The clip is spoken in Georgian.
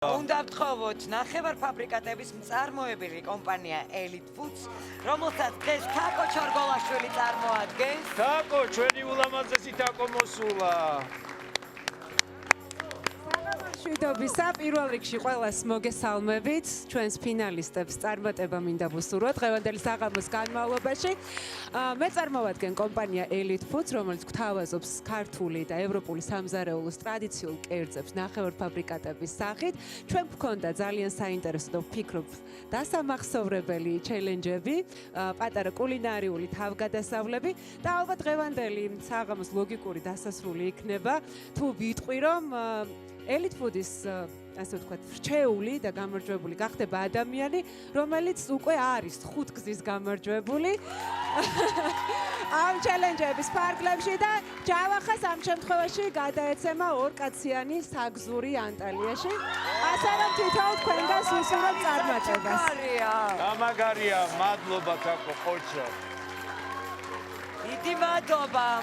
უნდა ვთხოვოთ ნახევარფაბრიკატების მწარმოებელი კომპანია Elite Foods, რომელსაც დღეს თაკო ჩორგოლაშვილი წარმოადგენს. თაკო, ჩვენი ულამაზესი თაკო მოსულა. შვიდობისა, პირველ რიგში ყველას მოგესალმებით, ჩვენს ფინალისტებს წარმატება მინდა ვუსურვოთ დღევანდელი საღამოს განმავლობაში. მე წარმოვადგენ კომპანია Elite Foods, რომელიც გვთავაზობს ქართული და ევროპული სამზარეულოს ტრადიციულ კერძებს ნახევარფაბრიკატების სახით. ჩვენ გვქონდა ძალიან საინტერესო და ვფიქრობ დასამახსოვრებელი ჩელენჯები, პატარა კულინარიული თავგადასავლები და ალბათ დღევანდელი საღამოს ლოგიკური დასასრული იქნება, თუ ვიტყვი რომ Elite Foods-ის, ასე ვთქვათ, რჩეული და გამარჯვებული გახდება ადამიანი, რომელიც უკვე არის 5 გზის გამარჯვებული ამ ჩელენჯების ფარგლებში და ჯავახას ამ შემთხვევაში გადაეცემა ორკაციანი საგზური ანტალიაში. ასე რომ თვითონ თქვენგანს ვუსურვებ წარმატებას. გამაგარია, მადლობა თაკო, ხოჭო. დიდი მადლობა.